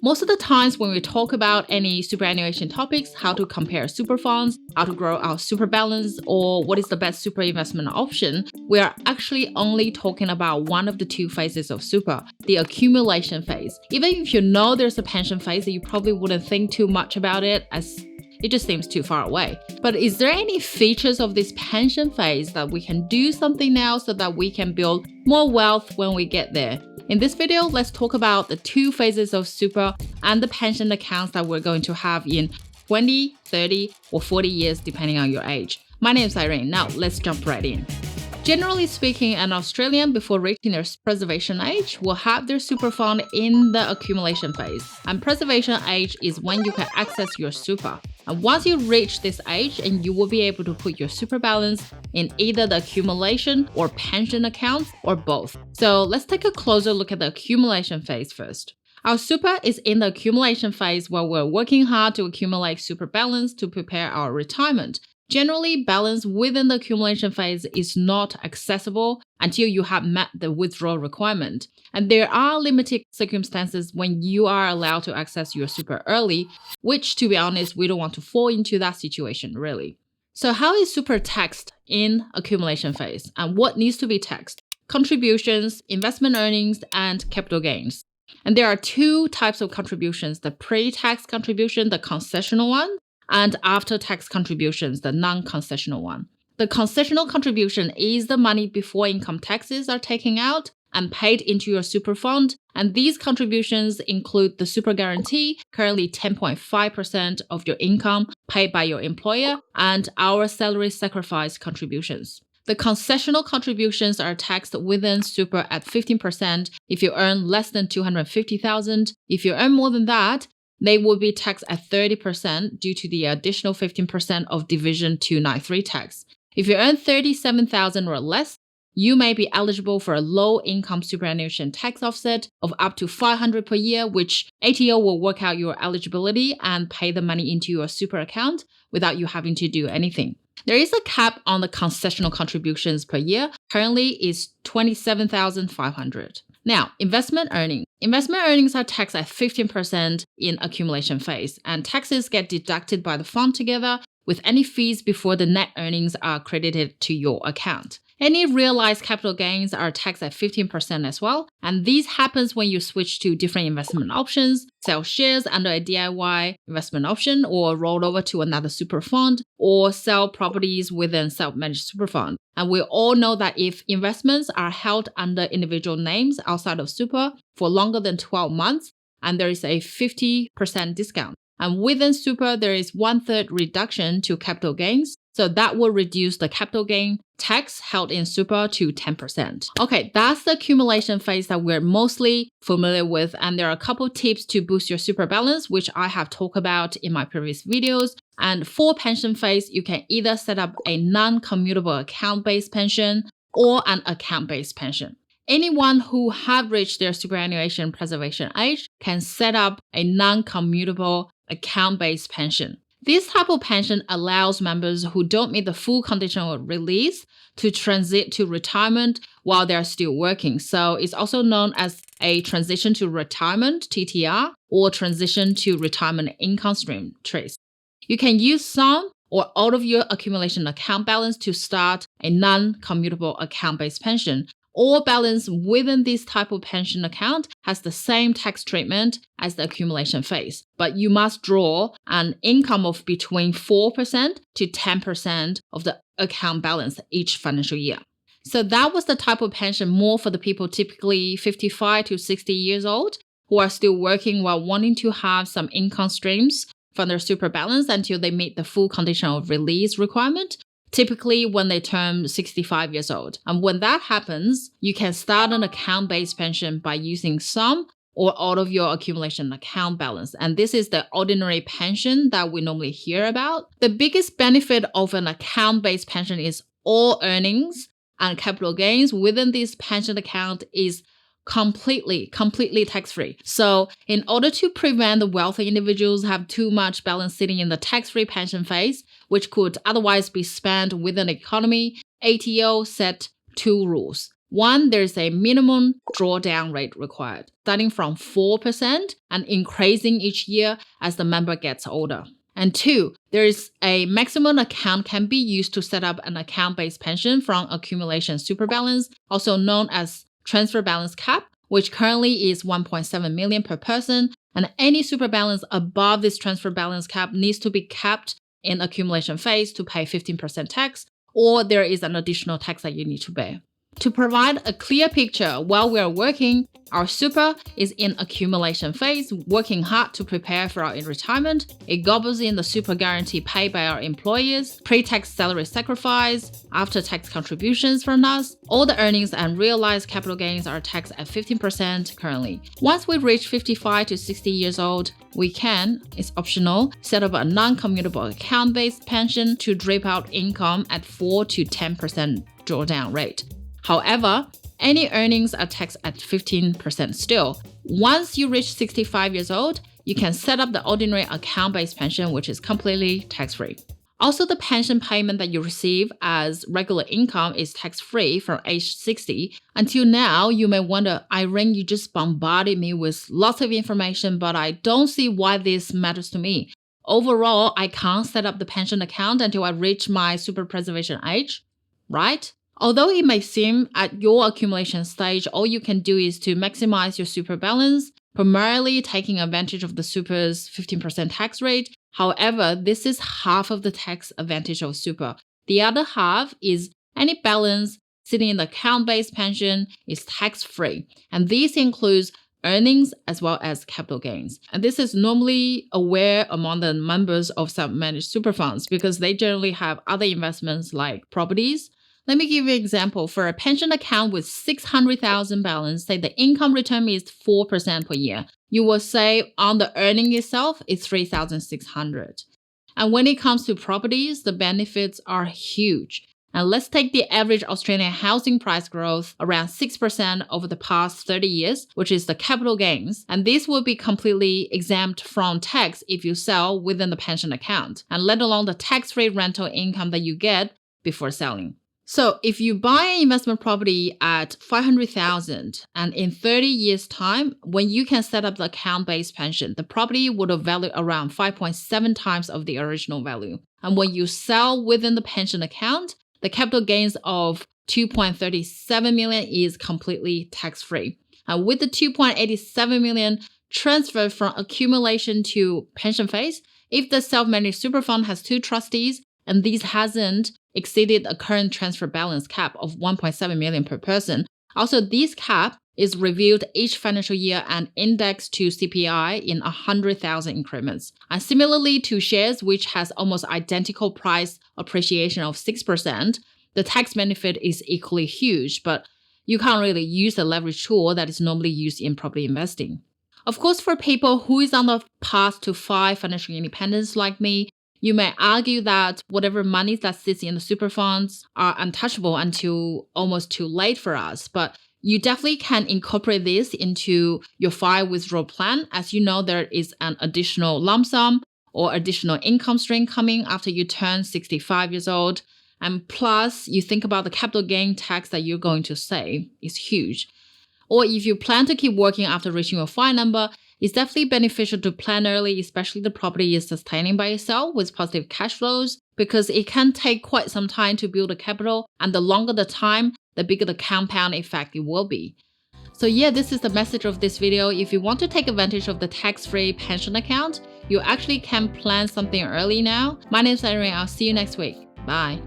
Most of the times when we talk about any superannuation topics, how to compare super funds, how to grow our super balance, or what is the best super investment option, we are actually only talking about one of the two phases of super, the accumulation phase. Even if you know there's a pension phase, you probably wouldn't think too much about it as it just seems too far away. But is there any features of this pension phase that we can do something now so that we can build more wealth when we get there? In this video, let's talk about the two phases of super and the pension accounts that we're going to have in 20, 30, or 40 years, depending on your age. My name is Irene. Now, let's jump right in. Generally speaking, an Australian before reaching their preservation age will have their super fund in the accumulation phase. And preservation age is when you can access your super. And once you reach this age, and you will be able to put your super balance in either the accumulation or pension accounts or both. So let's take a closer look at the accumulation phase first. Our super is in the accumulation phase where we're working hard to accumulate super balance to prepare our retirement. Generally, balance within the accumulation phase is not accessible until you have met the withdrawal requirement. And there are limited circumstances when you are allowed to access your super early, which, to be honest, we don't want to fall into that situation, really. So how is super taxed in accumulation phase? And what needs to be taxed? Contributions, investment earnings, and capital gains. And there are two types of contributions, the pre-tax contribution, the concessional one, and after-tax contributions, the non-concessional one. The concessional contribution is the money before income taxes are taken out and paid into your super fund, and these contributions include the super guarantee, currently 10.5% of your income paid by your employer, and our salary sacrifice contributions. The concessional contributions are taxed within super at 15% if you earn less than $250,000. If you earn more than that, they will be taxed at 30% due to the additional 15% of Division 293 tax. If you earn $37,000 or less, you may be eligible for a low-income superannuation tax offset of up to $500 per year, which ATO will work out your eligibility and pay the money into your super account without you having to do anything. There is a cap on the concessional contributions per year. Currently, is $27,500. Now, investment earnings. Investment earnings are taxed at 15% in accumulation phase, and taxes get deducted by the fund together with any fees before the net earnings are credited to your account. Any realized capital gains are taxed at 15% as well, and this happens when you switch to different investment options, sell shares under a DIY investment option, or roll over to another super fund, or sell properties within self-managed super fund. And we all know that if investments are held under individual names outside of super for longer than 12 months, and there is a 50% discount. And within super, there is 1/3 reduction to capital gains. So that will reduce the capital gain tax held in super to 10%. Okay, that's the accumulation phase that we're mostly familiar with. And there are a couple tips to boost your super balance, which I have talked about in my previous videos. And for pension phase, you can either set up a non-commutable account-based pension or an account-based pension. Anyone who have reached their superannuation preservation age can set up a non-commutable account-based pension. This type of pension allows members who don't meet the full condition of release to transit to retirement while they're still working. So it's also known as a transition to retirement, TTR, or transition to retirement income stream, TRIS. You can use some or all of your accumulation account balance to start a non-commutable account-based pension. All balance within this type of pension account has the same tax treatment as the accumulation phase, but you must draw an income of between 4% to 10% of the account balance each financial year. So that was the type of pension more for the people typically 55 to 60 years old who are still working while wanting to have some income streams from their super balance until they meet the full condition of release requirement, typically when they turn 65 years old. And when that happens, you can start an account-based pension by using some or all of your accumulation account balance. And this is the ordinary pension that we normally hear about. The biggest benefit of an account-based pension is all earnings and capital gains within this pension account is completely tax-free. So in order to prevent the wealthy individuals have too much balance sitting in the tax-free pension phase, which could otherwise be spent within the economy, ATO set two rules. One, there's a minimum drawdown rate required, starting from 4% and increasing each year as the member gets older. And two, there is a maximum account can be used to set up an account-based pension from accumulation super balance, also known as transfer balance cap, which currently is 1.7 million per person. And any super balance above this transfer balance cap needs to be capped in accumulation phase to pay 15% tax, or there is an additional tax that you need to pay. To provide a clear picture while we are working, our super is in accumulation phase, working hard to prepare for our retirement. It gobbles in the super guarantee paid by our employers, pre-tax salary sacrifice, after-tax contributions from us. All the earnings and realized capital gains are taxed at 15% currently. Once we reach 55 to 60 years old, we can, it's optional, set up a non-commutable account-based pension to drip out income at 4 to 10% drawdown rate. However, any earnings are taxed at 15% still. Once you reach 65 years old, you can set up the ordinary account-based pension, which is completely tax-free. Also, the pension payment that you receive as regular income is tax-free from age 60. Until now, you may wonder, Irene, you just bombarded me with lots of information, but I don't see why this matters to me. Overall, I can't set up the pension account until I reach my super preservation age, right? Although it may seem at your accumulation stage, all you can do is to maximize your super balance, primarily taking advantage of the super's 15% tax rate. However, this is half of the tax advantage of super. The other half is any balance sitting in the account-based pension is tax-free. And this includes earnings as well as capital gains. And this is normally aware among the members of self-managed super funds because they generally have other investments like properties. Let me give you an example. For a pension account with 600,000 balance, say the income return is 4% per year. You will save on the earning itself is 3,600. And when it comes to properties, the benefits are huge. And let's take the average Australian housing price growth around 6% over the past 30 years, which is the capital gains. And this will be completely exempt from tax if you sell within the pension account, and let alone the tax-free rental income that you get before selling. So if you buy an investment property at 500,000 and in 30 years time, when you can set up the account-based pension, the property would have valued around 5.7 times of the original value. And when you sell within the pension account, the capital gains of 2.37 million is completely tax-free. And with the 2.87 million transferred from accumulation to pension phase, if the self-managed super fund has 2 trustees and this hasn't exceeded a current transfer balance cap of 1.7 million per person. Also, this cap is reviewed each financial year and indexed to CPI in 100,000 increments. And similarly to shares, which has almost identical price appreciation of 6%, the tax benefit is equally huge, but you can't really use the leverage tool that is normally used in property investing. Of course, for people who is on the path to financial independence like me, you may argue that whatever money that sits in the super funds are untouchable until almost too late for us. But you definitely can incorporate this into your FIRE withdrawal plan. As you know, there is an additional lump sum or additional income stream coming after you turn 65 years old. And plus, you think about the capital gain tax that you're going to save is huge. Or if you plan to keep working after reaching your FIRE number, it's definitely beneficial to plan early, especially the property is sustaining by itself with positive cash flows, because it can take quite some time to build a capital, and the longer the time, the bigger the compound effect it will be. So yeah, this is the message of this video. If you want to take advantage of the tax-free pension account, you actually can plan something early now. My name is Irene. I'll see you next week. Bye.